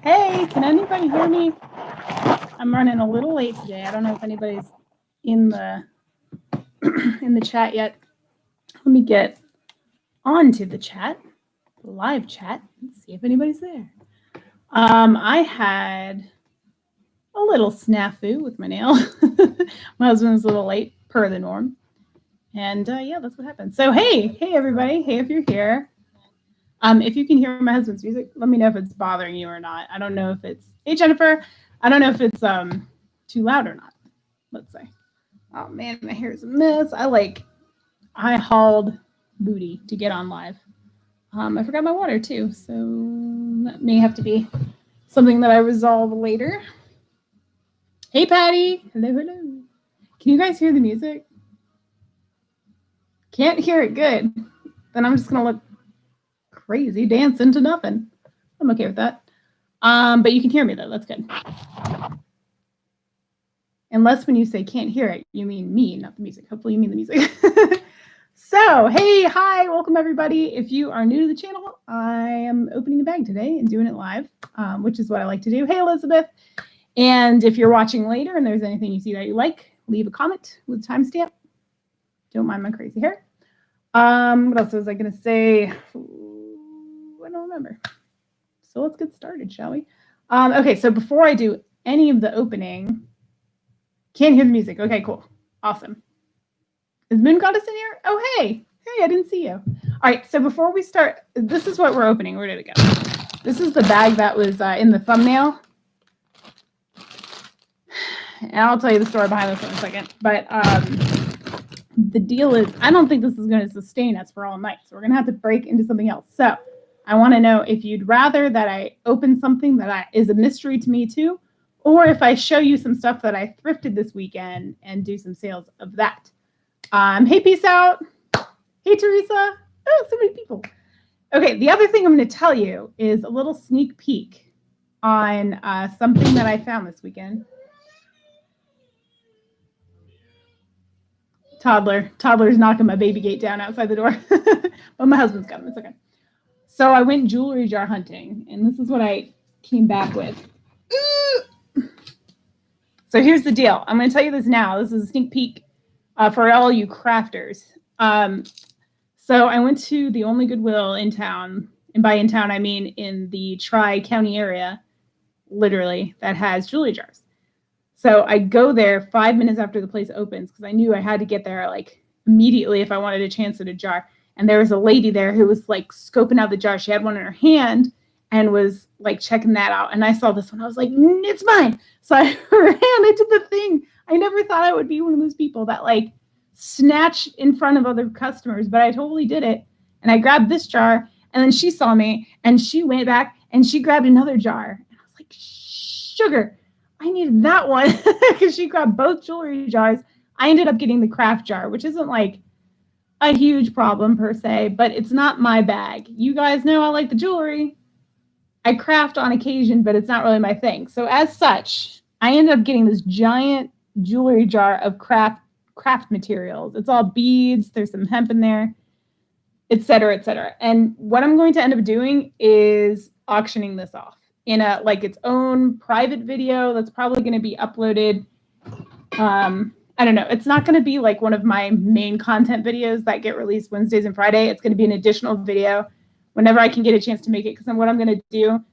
Hey, can anybody hear me? I'm running a little late today. I don't know if anybody's in the in the chat yet. Let me get onto the chat, the live chat, and see if anybody's there. I had a little snafu with my nail. My husband was a little late, per the norm. And yeah, that's what happened. So hey everybody. Hey, if you're here. If you can hear my husband's music, let me know if it's bothering you or not. I don't know if it's, hey Jennifer, I don't know if it's too loud or not. Let's say. Oh man, my hair is a mess. I hauled booty to get on live. I forgot my water too, so that may have to be something that I resolve later. Hey Patty, hello. Can you guys hear the music? Can't hear it good. Then I'm just gonna look crazy dancing to nothing. I'm okay with that. But you can hear me though, that's good. Unless when you say can't hear it, you mean me, not the music. Hopefully you mean the music. So, hey, hi, welcome everybody. If you are new to the channel, I am opening a bag today and doing it live, which is what I like to do. Hey, Elizabeth. And if you're watching later and there's anything you see that you like, leave a comment with a timestamp. Don't mind my crazy hair. What else was I going to say? I don't remember. So let's get started, shall we? Okay, so before I do any of the opening, can't hear the music. Okay, cool. Awesome. Is Moon Goddess in here? Oh, hey. Hey, I didn't see you. All right, so before we start, this is what we're opening. Where did it go? This is the bag that was in the thumbnail. And I'll tell you the story behind this in a second. But the deal is, I don't think this is going to sustain us for all night. So we're going to have to break into something else. So I want to know if you'd rather that I open something that is a mystery to me too, or if I show you some stuff that I thrifted this weekend and do some sales of that. Hey, peace out. Hey, Teresa. Oh, so many people. Okay, the other thing I'm going to tell you is a little sneak peek on something that I found this weekend. Toddler's knocking my baby gate down outside the door. But my husband's got him. It's okay. So I went jewelry jar hunting, and this is what I came back with. So here's the deal. I'm going to tell you this now. This is a sneak peek for all you crafters. So I went to the only Goodwill in town, and by in town I mean in the Tri-County area, literally, that has jewelry jars. So I go there 5 minutes after the place opens because I knew I had to get there like immediately if I wanted a chance at a jar. And there was a lady there who was like scoping out the jar. She had one in her hand and was like checking that out. And I saw this one. I was like, it's mine. So I ran into the thing. I never thought I would be one of those people that like snatch in front of other customers, but I totally did it. And I grabbed this jar, and then she saw me and she went back and she grabbed another jar. And I was like, sugar. I needed that one because she grabbed both jewelry jars. I ended up getting the craft jar, which isn't like a huge problem per se, but it's not my bag. You guys know I like the jewelry. I craft on occasion, but it's not really my thing. So as such, I ended up getting this giant jewelry jar of craft materials. It's all beads. There's some hemp in there, et cetera, et cetera. And what I'm going to end up doing is auctioning this off in a like its own private video that's probably going to be uploaded. I don't know. It's not going to be like one of my main content videos that get released Wednesdays and Friday. It's going to be an additional video whenever I can get a chance to make it. Because then what I'm going to do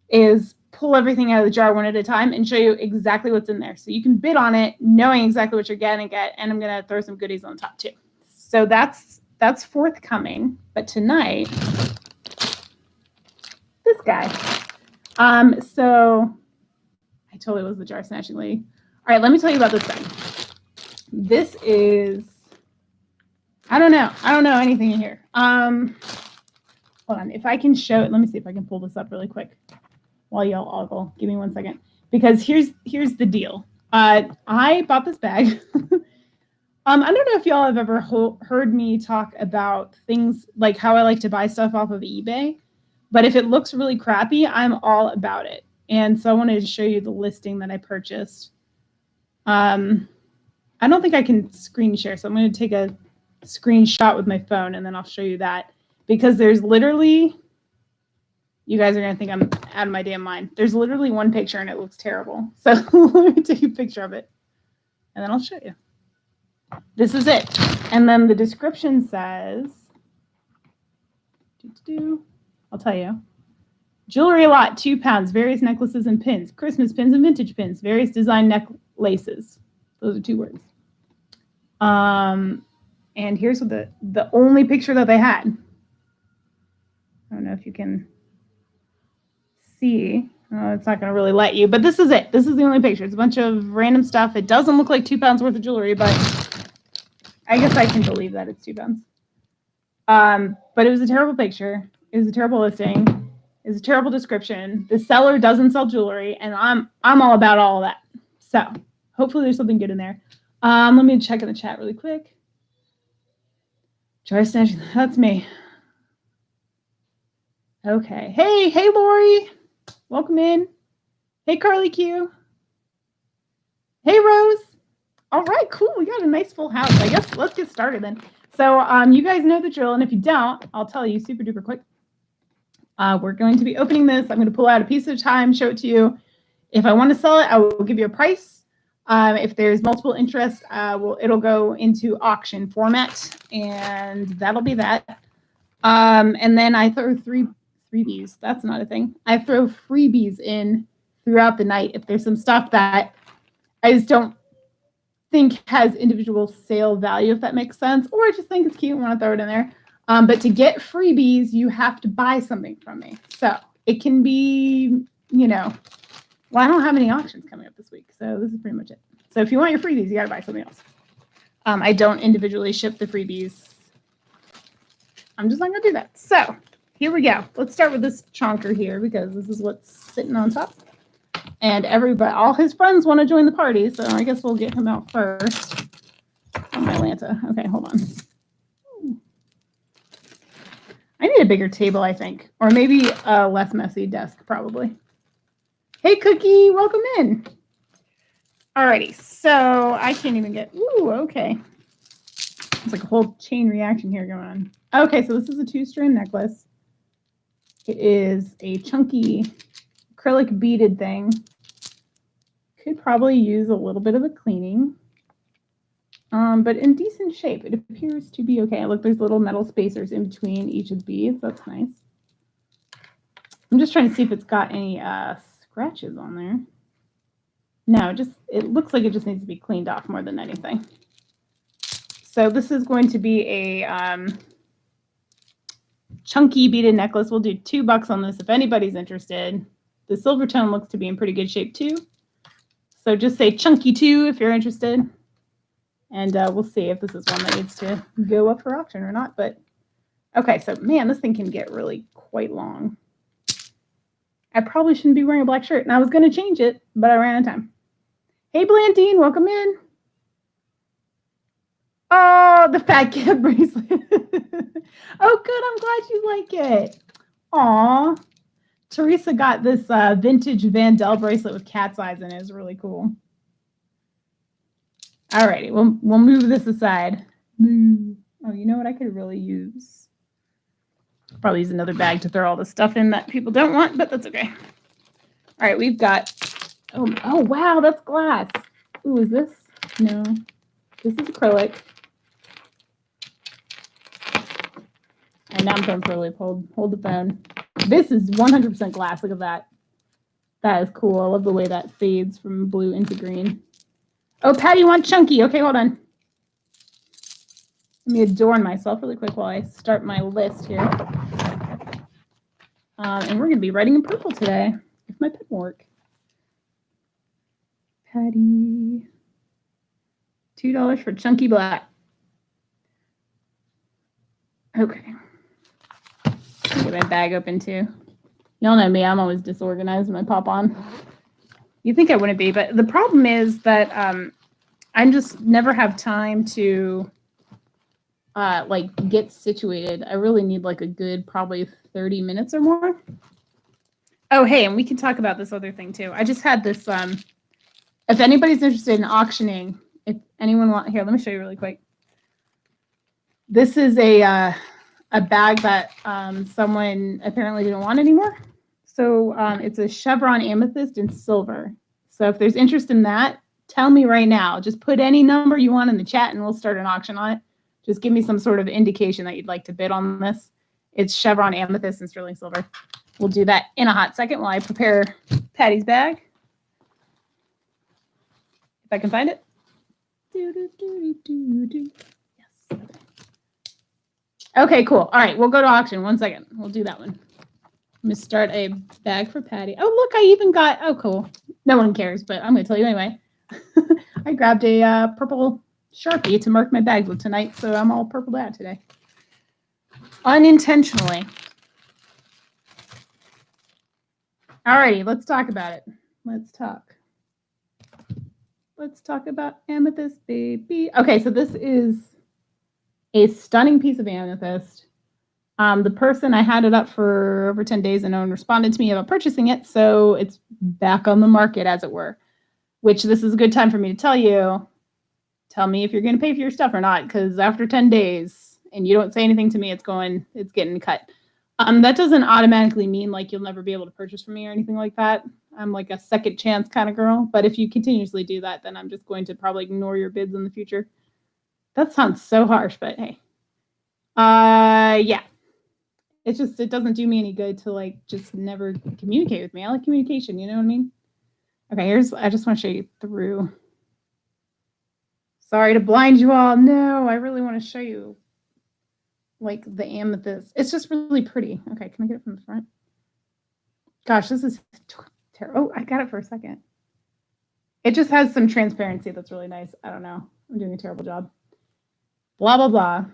is pull everything out of the jar one at a time and show you exactly what's in there. So you can bid on it knowing exactly what you're going to get. And I'm going to throw some goodies on top too. So that's forthcoming. But tonight, this guy. So I totally was the jar snatching lady. All right, let me tell you about this thing. This is, I don't know anything in here. Hold on, if I can show it, let me see if I can pull this up really quick while y'all ogle. Give me 1 second. Because here's the deal. I bought this bag. I don't know if y'all have ever heard me talk about things like how I like to buy stuff off of eBay. But if it looks really crappy, I'm all about it. And so I wanted to show you the listing that I purchased. I don't think I can screen share, so I'm going to take a screenshot with my phone, and then I'll show you that. Because there's literally, you guys are going to think I'm out of my damn mind. There's literally one picture and it looks terrible. So let me take a picture of it and then I'll show you. This is it. And then the description says, I'll tell you. Jewelry a lot, 2 pounds, various necklaces and pins, Christmas pins and vintage pins, various design necklaces. Those are 2 words. And here's what the only picture that they had. I don't know if you can see. Oh, it's not going to really let you, but this is it. This is the only picture. It's a bunch of random stuff. It doesn't look like 2 pounds worth of jewelry, but I guess I can believe that it's 2 pounds. But it was a terrible picture. It was a terrible listing. It was a terrible description. The seller doesn't sell jewelry, and I'm all about all of that. So hopefully there's something good in there. Let me check in the chat really quick. Try snatching. That's me. Okay. Hey, Lori. Welcome in. Hey, Carly Q. Hey, Rose. All right, cool. We got a nice full house. I guess let's get started then. So you guys know the drill, and if you don't, I'll tell you super duper quick. We're going to be opening this. I'm going to pull out a piece at a time, show it to you. If I want to sell it, I will give you a price. If there's multiple interest, it'll go into auction format, and that'll be that. And then I throw freebies. That's not a thing. I throw freebies in throughout the night if there's some stuff that I just don't think has individual sale value, if that makes sense, or I just think it's cute and want to throw it in there. But to get freebies, you have to buy something from me. So it can be, well, I don't have any auctions coming up this week, so this is pretty much it. So if you want your freebies, you got to buy something else. I don't individually ship the freebies. I'm just not going to do that. So here we go. Let's start with this chonker here because this is what's sitting on top. And all his friends want to join the party, so I guess we'll get him out first. Oh, my Lanta. Okay, hold on. I need a bigger table, I think. Or maybe a less messy desk, probably. Hey, Cookie, welcome in. Alrighty, so I can't even get... Ooh, okay. It's like a whole chain reaction here going on. Okay, so this is a 2-strand necklace. It is a chunky acrylic beaded thing. Could probably use a little bit of a cleaning. But in decent shape. It appears to be okay. Look, there's little metal spacers in between each of the beads. That's nice. I'm just trying to see if it's got any scratches on there. No, it looks like it just needs to be cleaned off more than anything. So this is going to be a chunky beaded necklace. We'll do $2 on this if anybody's interested. The silver tone looks to be in pretty good shape too. So just say chunky 2 if you're interested. And we'll see if this is one that needs to go up for auction or not. But okay, so man, this thing can get really quite long. I probably shouldn't be wearing a black shirt. And I was going to change it, but I ran out of time. Hey, Blandine, welcome in. Oh, the fat cat bracelet. Oh, good. I'm glad you like it. Aw. Teresa got this vintage Vandel bracelet with cat's eyes in it. It's really cool. Alrighty, we'll move this aside. Oh, you know what I could really use? Probably use another bag to throw all the stuff in that people don't want, but that's okay. All right, we've got, oh wow, that's glass. Ooh, is this? No, this is acrylic. And now I'm throwing for a loop. Hold the phone. This is 100% glass. Look at that. That is cool. I love the way that fades from blue into green. Oh, Patty wants chunky. Okay, hold on. Let me adorn myself really quick while I start my list here. And we're going to be writing in purple today, if my pen will work. Patty. $2 for chunky black. Okay. Get my bag open too. Y'all know me. I'm always disorganized when I pop on. You think I wouldn't be, but the problem is that I just never have time to get situated. I really need like a good probably 30 minutes or more. Oh, hey, and we can talk about this other thing too. I just had this, if anybody's interested in auctioning, if anyone here, let me show you really quick. This is a bag that someone apparently didn't want anymore. So it's a chevron amethyst in silver. So if there's interest in that, tell me right now. Just put any number you want in the chat and we'll start an auction on it. Just give me some sort of indication that you'd like to bid on this. It's chevron amethyst and sterling silver. We'll do that in a hot second while I prepare Patty's bag. If I can find it. Yes. Okay, cool. All right, we'll go to auction. 1 second. We'll do that one. I'm going to start a bag for Patty. Oh, look, I even got, oh, cool. No one cares, but I'm going to tell you anyway. I grabbed a purple Sharpie to mark my bags with tonight, so I'm all purpled out today. Unintentionally. Alrighty, let's talk about it. Let's talk about amethyst, baby. Okay, so this is a stunning piece of amethyst. The person, I had it up for over 10 days and no one responded to me about purchasing it, so it's back on the market, as it were, which this is a good time for me to tell you. Tell me if you're going to pay for your stuff or not, because after 10 days and you don't say anything to me, it's getting cut. That doesn't automatically mean like you'll never be able to purchase from me or anything like that. I'm like a second chance kind of girl, but if you continuously do that, then I'm just going to probably ignore your bids in the future. That sounds so harsh, but hey. Yeah. It doesn't do me any good to like just never communicate with me. I like communication, you know what I mean? Okay, I just want to show you through. Sorry to blind you all. No, I really want to show you like the amethyst. It's just really pretty. Okay, can I get it from the front? Gosh, this is terrible. Oh, I got it for a second. It just has some transparency that's really nice. I don't know. I'm doing a terrible job. Blah, blah, blah.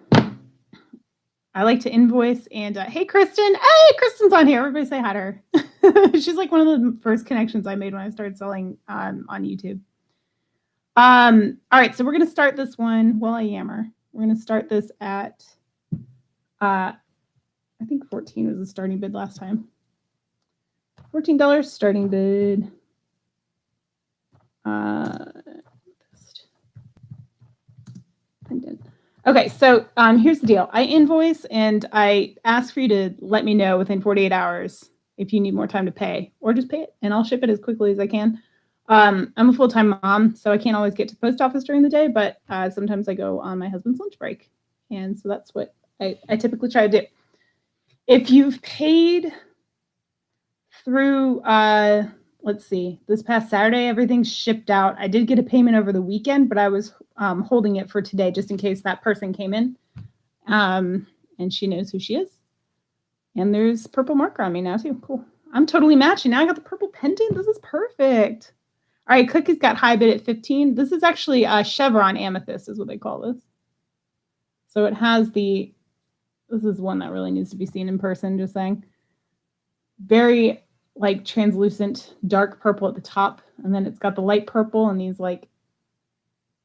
I like to invoice and hey, Kristen. Hey, Kristen's on here. Everybody say hi to her. She's like one of the first connections I made when I started selling on YouTube. All right, so we're going to start this one while I yammer. We're going to start this at, I think 14 was the starting bid last time. $14 starting bid. Okay, so here's the deal. I invoice and I ask for you to let me know within 48 hours if you need more time to pay, or just pay it and I'll ship it as quickly as I can. I'm a full-time mom, so I can't always get to the post office during the day, but sometimes I go on my husband's lunch break. And so that's what I typically try to do. If you've paid through, let's see, this past Saturday, everything's shipped out. I did get a payment over the weekend, but I was holding it for today just in case that person came in. And she knows who she is. And there's purple marker on me now too. Cool. I'm totally matching. Now I got the purple pendant. This is perfect. All right, Cookie's got high bid at 15. This is actually a chevron amethyst is what they call this. So it has this is one that really needs to be seen in person, just saying. Very like translucent dark purple at the top. And then it's got the light purple and these like,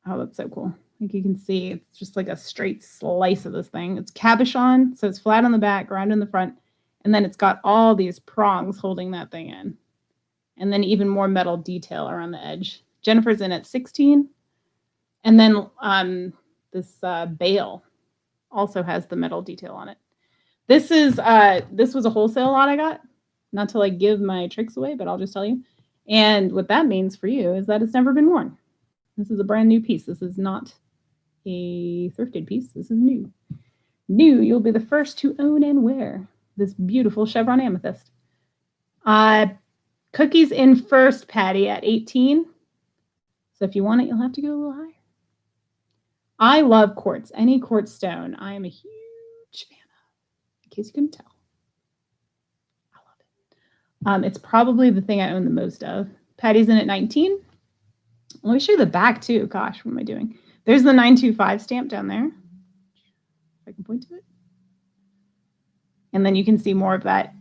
oh, that's so cool. Like you can see, it's just like a straight slice of this thing. It's cabochon, so it's flat on the back, round in the front. And then it's got all these prongs holding that thing in. And then even more metal detail around the edge. Jennifer's in at 16. And then this bale also has the metal detail on it. This was a wholesale lot I got. Not to like give my tricks away, but I'll just tell you. And what that means for you is that it's never been worn. This is a brand new piece. This is not a thrifted piece. This is new. New, you'll be the first to own and wear this beautiful chevron amethyst. Cookie's in first, Patty, at 18. So if you want it, you'll have to go a little higher. I love quartz. Any quartz stone, I am a huge fan of, in case you couldn't tell. I love it. It's probably the thing I own the most of. Patty's in at 19. Let me show you the back, too. Gosh, what am I doing? There's the 925 stamp down there. If I can point to it. And then you can see more of that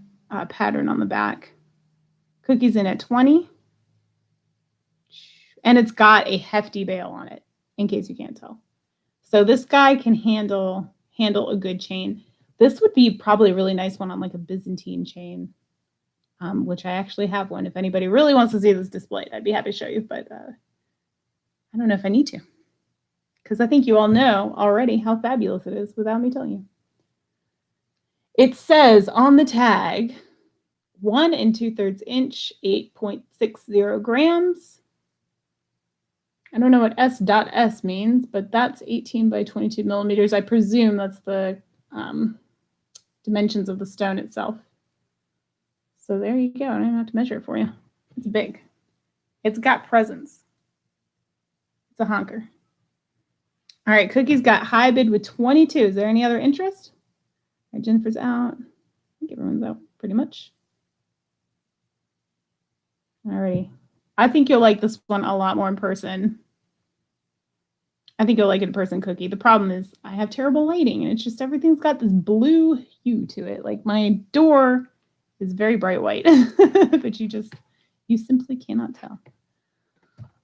pattern on the back. Cookie's in at 20. And it's got a hefty bale on it, in case you can't tell. So this guy can handle a good chain. This would be probably a really nice one on like a Byzantine chain, which I actually have one. If anybody really wants to see this displayed, I'd be happy to show you. But I don't know if I need to, because I think you all know already how fabulous it is without me telling you. It says on the tag, 1 2/3 inch, 8.60 grams. I don't know what S.S means, but that's 18 by 22 millimeters. I presume that's the dimensions of the stone itself. So there you go. I don't even have to measure it for you. It's big. It's got presence. It's a honker. All right, Cookie's got high bid with 22. Is there any other interest? All right, Jennifer's out. I think everyone's out pretty much. All right. I think you'll like this one a lot more in person. I think you'll like it in person, Cookie. The problem is I have terrible lighting, and it's just everything's got this blue hue to it. Like my door is very bright white, but you simply cannot tell.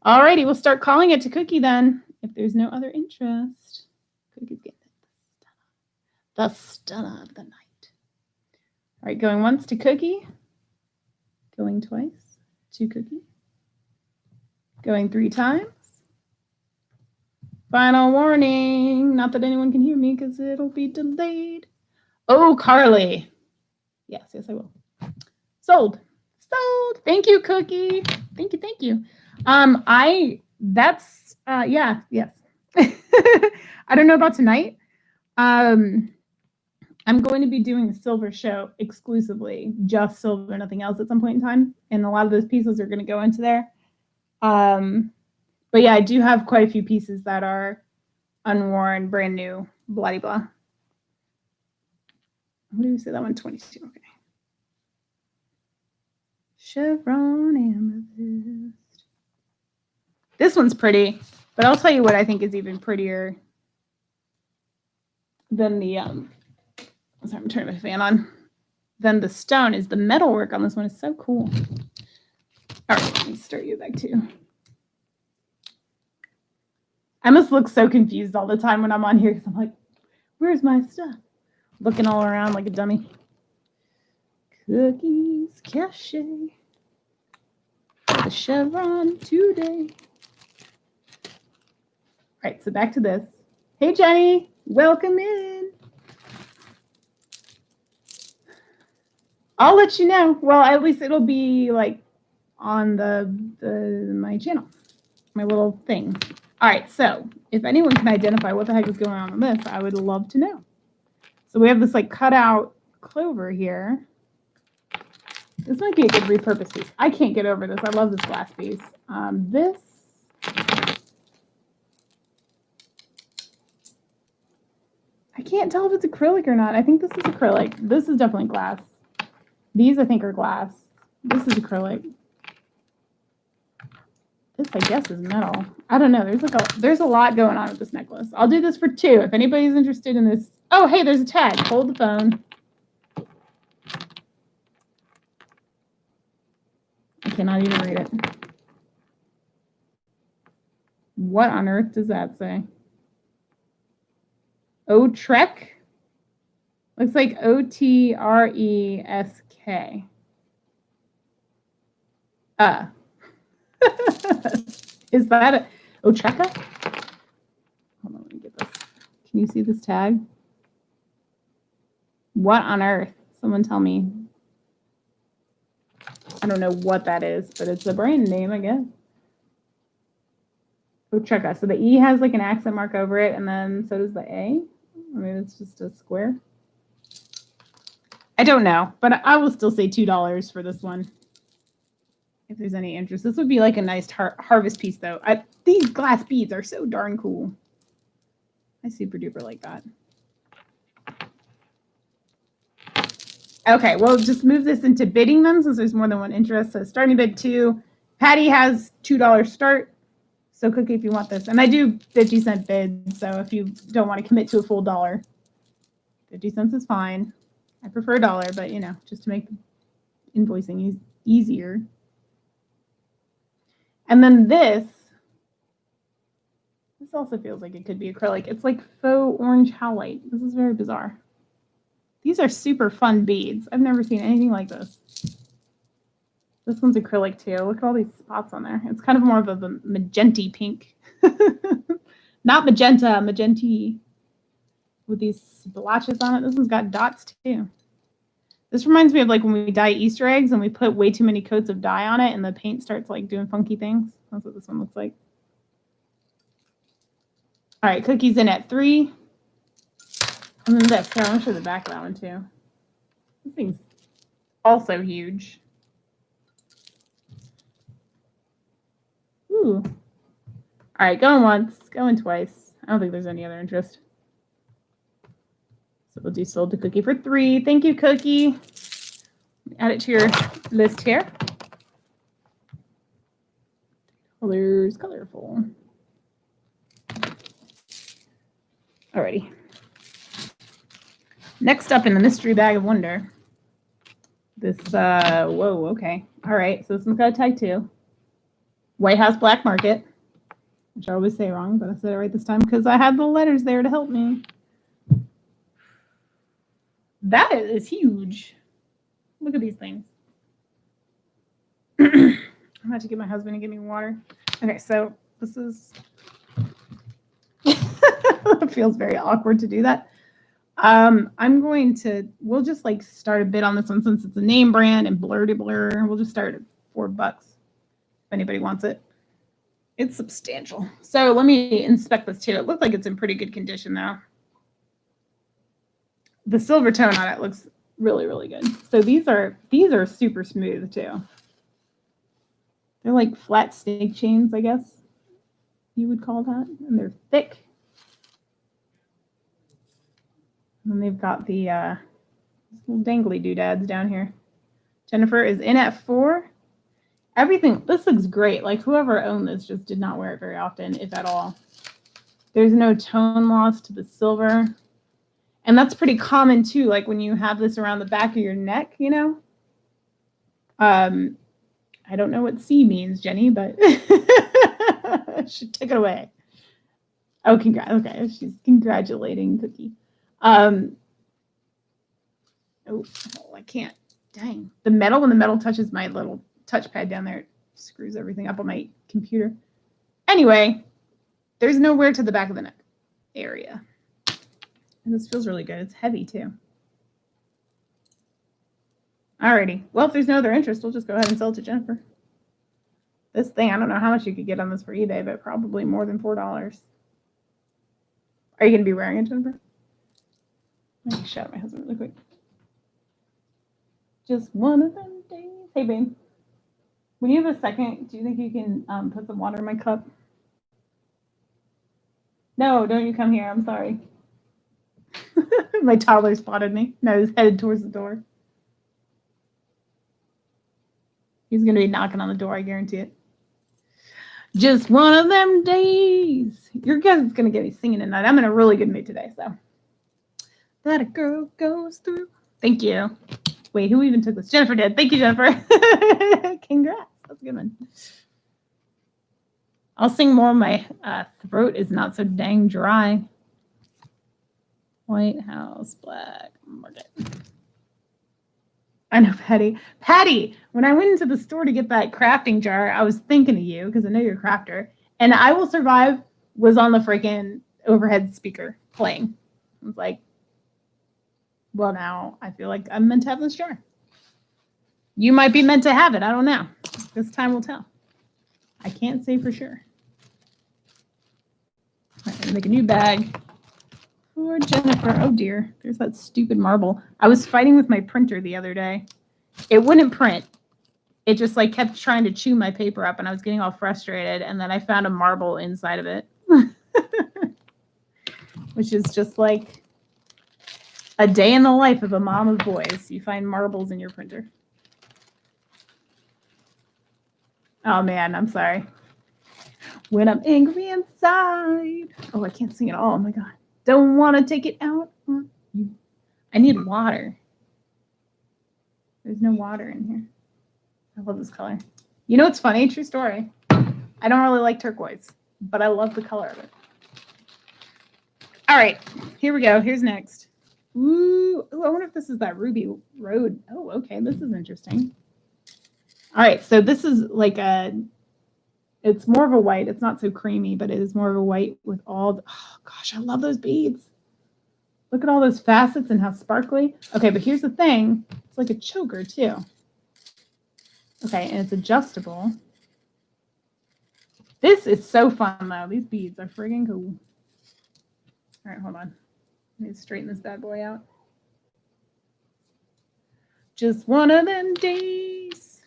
All righty, we'll start calling it to Cookie then. If there's no other interest, Cookie's getting the stunner of the night. All right, going once to Cookie. Going twice to Cookie. Going 3 times. Final warning. Not that anyone can hear me because it'll be delayed. Oh, Carly. Yes, I will. Sold. Thank you, Cookie. Thank you. Yes. I don't know about tonight. I'm going to be doing a silver show exclusively, just silver, nothing else at some point in time. And a lot of those pieces are going to go into there. But yeah, I do have quite a few pieces that are unworn, brand new, blah, blah. What do we say that one? 22. Okay. Chevron amethyst. This one's pretty, but I'll tell you what I think is even prettier than the sorry, I'm turning my fan on. Then the stone is the metalwork on this one is so cool. All right, let me start you back too. I must look so confused all the time when I'm on here because I'm like, where's my stuff? Looking all around like a dummy. Cookies Cache. The chevron today. All right, so back to this. Hey, Jenny, welcome in. I'll let you know. Well, at least it'll be like on my channel, my little thing. All right, so if anyone can identify what the heck is going on with this, I would love to know. So we have this like cutout clover here. This might be a good repurposed piece. I can't get over this. I love this glass piece. This. I can't tell if it's acrylic or not. I think this is acrylic. This is definitely glass. These I think are glass. This is acrylic. This I guess is metal. I don't know. There's a lot going on with this necklace. I'll do this for 2. If anybody's interested in this. Oh, hey, there's a tag. Hold the phone. I cannot even read it. What on earth does that say? Otresk? Looks like Otresk. Is that a Otreka? Hold on, let me get this. Can you see this tag? What on earth? Someone tell me. I don't know what that is, but it's a brand name, I guess. Otreka. So the E has like an accent mark over it, and then so does the A. Or maybe it's just a square. I don't know, but I will still say $2 for this one. If there's any interest. This would be like a nice harvest piece, though. These glass beads are so darn cool. I super duper like that. Okay, we'll just move this into bidding then, since there's more than one interest. So starting bid 2. Patty has $2 start. So Cookie, if you want this. And I do 50-cent bids, so if you don't want to commit to a full $1, 50 cents is fine. I prefer $1, but you know, just to make invoicing easier. And then this also feels like it could be acrylic. It's like faux orange howlite. This is very bizarre. These are super fun beads. I've never seen anything like this. This one's acrylic too. Look at all these spots on there. It's kind of more of a magenta pink. Not magenta, magenta with these splotches on it. This one's got dots too. This reminds me of like when we dye Easter eggs and we put way too many coats of dye on it and the paint starts like doing funky things. That's what this one looks like. All right, Cookie's in at 3. And then this. Here, I want to show the back of that one too. This thing's also huge. Ooh. All right, going once, going twice. I don't think there's any other interest. So we'll do sold to Cookie for 3. Thank you, Cookie. Add it to your list here. Colors, colorful. Alrighty. Next up in the mystery bag of wonder. This, whoa, okay. All right, so this one's got a tag too. White House Black Market, which I always say wrong, but I said it right this time because I had the letters there to help me. That is huge. Look at these things. I'm about to get my husband to give me water. Okay, so this is... It feels very awkward to do that. We'll just like start a bid on this one since it's a name brand and blur to blur. We'll just start at $4 if anybody wants it. It's substantial. So let me inspect this too. It looks like it's in pretty good condition though. The silver tone on it looks really, really good. So these are super smooth too. They're like flat snake chains, I guess you would call that. And they're thick. And they've got the little dangly doodads down here. Jennifer is in at 4. Everything, this looks great. Like whoever owned this just did not wear it very often, if at all. There's no tone loss to the silver. And that's pretty common too. Like when you have this around the back of your neck, you know. I don't know what C means, Jenny, but she took it away. Oh, congrats. Okay, she's congratulating Cookie. Oh, I can't. Dang. The metal, when the metal touches my little touchpad down there, it screws everything up on my computer. Anyway, there's no wear to the back of the neck area. And this feels really good. It's heavy too. Alrighty. Well, if there's no other interest, we'll just go ahead and sell it to Jennifer. This thing, I don't know how much you could get on this for eBay, but probably more than $4. Are you going to be wearing it, Jennifer? Let me shout at my husband really quick. Just one of them days. Hey, babe. When you have a second, do you think you can put some water in my cup? No, don't you come here. I'm sorry. My toddler spotted me. No, he's headed towards the door. He's going to be knocking on the door, I guarantee it. Just one of them days. Your guys is going to get me singing tonight. I'm in a really good mood today, so. That a girl goes through. Thank you. Wait, who even took this? Jennifer did. Thank you, Jennifer. Congrats. That's a good one. I'll sing more. My throat is not so dang dry. White House Black Market. I know, Patty. Patty, when I went into the store to get that crafting jar, I was thinking of you because I know you're a crafter. And I Will Survive was on the freaking overhead speaker playing. I was like, well, now I feel like I'm meant to have this jar. You might be meant to have it. I don't know. This time will tell. I can't say for sure. All right, I'm going to make a new bag for Jennifer. Oh, dear. There's that stupid marble. I was fighting with my printer the other day. It wouldn't print. It just like kept trying to chew my paper up, and I was getting all frustrated. And then I found a marble inside of it, which is just like a day in the life of a mom of boys. You find marbles in your printer. Oh, man, I'm sorry. When I'm angry inside. Oh, I can't sing at all. Oh, my God. Don't want to take it out on you. I need water. There's no water in here. I love this color. You know what's funny? True story. I don't really like turquoise, but I love the color of it. All right, here we go. Here's next. Ooh, I wonder if this is that Ruby Road. Oh, okay. This is interesting. All right, so this is like it's more of a white. It's not so creamy, but it is more of a white with all the, oh gosh, I love those beads. Look at all those facets and how sparkly. Okay, but here's the thing. It's like a choker too. Okay, and it's adjustable. This is so fun though. These beads are friggin' cool. All right, hold on. I need to straighten this bad boy out. Just one of them days.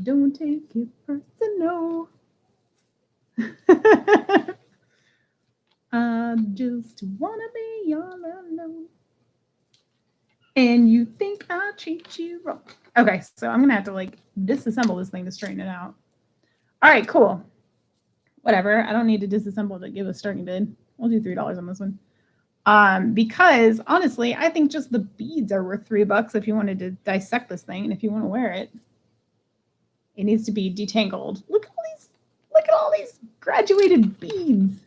Don't take it personal. I just wanna be all alone. And you think I'll treat you wrong. Okay, so I'm gonna have to like disassemble this thing to straighten it out. All right, cool. Whatever. I don't need to disassemble to give a starting bid. We'll do $3 on this one. Because honestly, I think just the beads are worth $3 if you wanted to dissect this thing, and if you want to wear it, it needs to be detangled. Look at all these graduated beads.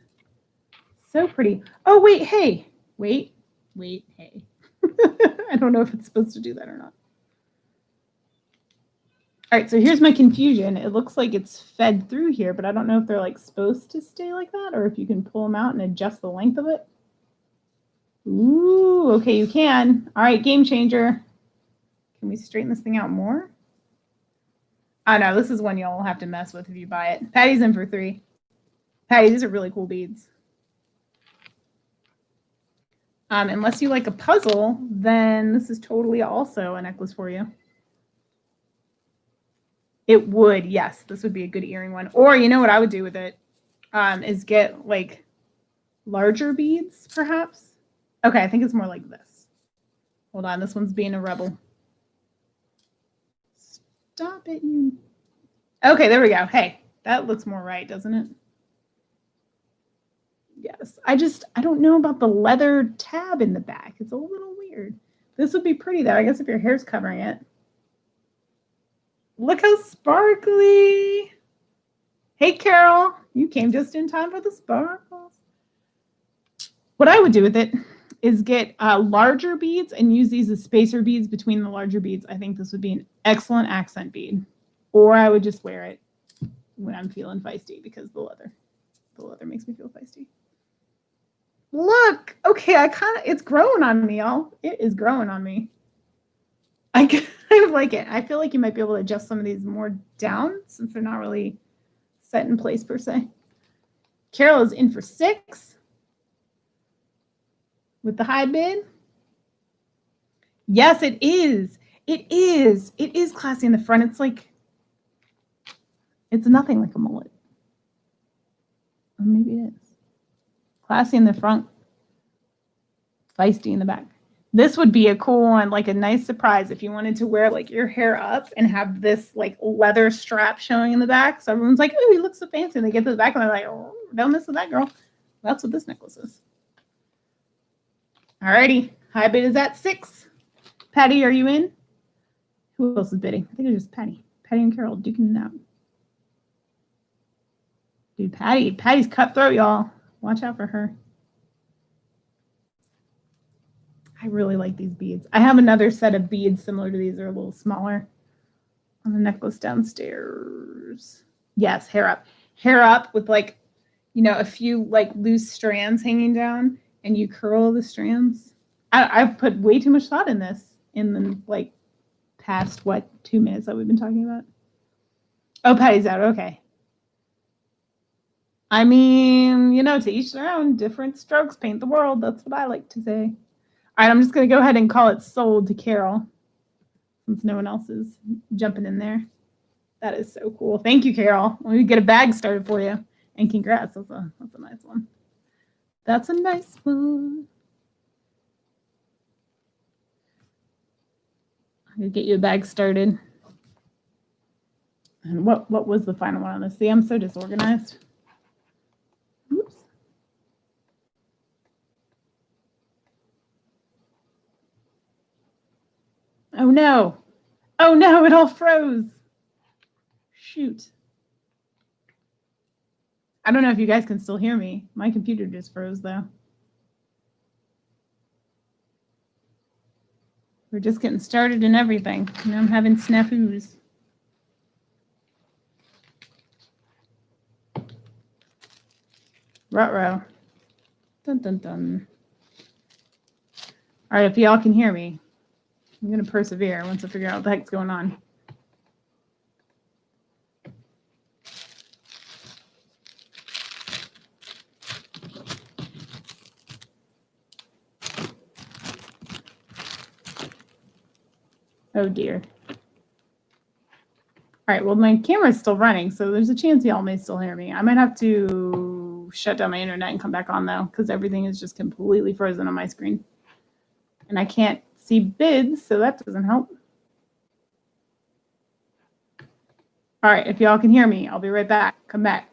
So pretty. Oh wait, hey. Wait, hey. I don't know if it's supposed to do that or not. All right, so here's my confusion. It looks like it's fed through here, but I don't know if they're like supposed to stay like that or if you can pull them out and adjust the length of it. Ooh, okay, you can. All right, game changer. Can we straighten this thing out more? I know, this is one y'all will have to mess with if you buy it. Patty's in for $3. Patty, these are really cool beads. Unless you like a puzzle, then this is totally also a necklace for you. It would, yes. This would be a good earring one. Or you know what I would do with it is get like larger beads, perhaps. Okay, I think it's more like this. Hold on, this one's being a rebel. Stop it, you. Okay, there we go. Hey, that looks more right, doesn't it? Yes, I don't know about the leather tab in the back. It's a little weird. This would be pretty though, I guess, if your hair's covering it. Look how sparkly. Hey, Carol, you came just in time for the sparkles. What I would do with it is get larger beads and use these as spacer beads between the larger beads. I think this would be an excellent accent bead. Or I would just wear it when I'm feeling feisty because the leather makes me feel feisty. Look, okay, it's growing on me, y'all. It is growing on me. I kind of like it. I feel like you might be able to adjust some of these more down since they're not really set in place per se. Carol is in for $6 with the high bid. Yes, it is. It is. It is classy in the front. It's nothing like a mullet. Or maybe it is. Classy in the front, feisty in the back. This would be a cool one, like a nice surprise if you wanted to wear like your hair up and have this like leather strap showing in the back. So everyone's like, oh, he looks so fancy. And they get to the back and they're like, oh, don't mess with that girl. That's what this necklace is. All righty. High bid is at $6. Patty, are you in? Who else is bidding? I think it's just Patty. Patty and Carol duking it out. Dude, Patty's cutthroat, y'all. Watch out for her. I really like these beads. I have another set of beads similar to these. They're a little smaller on the necklace downstairs. Yes, hair up. Hair up with like, a few like loose strands hanging down and you curl the strands. I've put way too much thought in this in the like past, 2 minutes that we've been talking about. Oh, Patty's out. Okay. I mean, to each their own. Different strokes paint the world. That's what I like to say. All right, I'm just going to go ahead and call it sold to Carol since no one else is jumping in there. That is so cool. Thank you, Carol. Let me get a bag started for you. And congrats. That's a nice one. That's a nice one. I'm going to get you a bag started. And what was the final one on this? See, I'm so disorganized. Oops. Oh no. Oh no, it all froze. Shoot. I don't know if you guys can still hear me. My computer just froze though. We're just getting started and everything. I'm having snafus. Ruh-roh. Dun dun dun. All right, if y'all can hear me, I'm going to persevere once I figure out what the heck's going on. Oh, dear. All right, well, my camera's still running, so there's a chance y'all may still hear me. I might have to shut down my internet and come back on, though, because everything is just completely frozen on my screen. And I can't see bids, so that doesn't help. All right, if y'all can hear me, I'll be right back. Come back.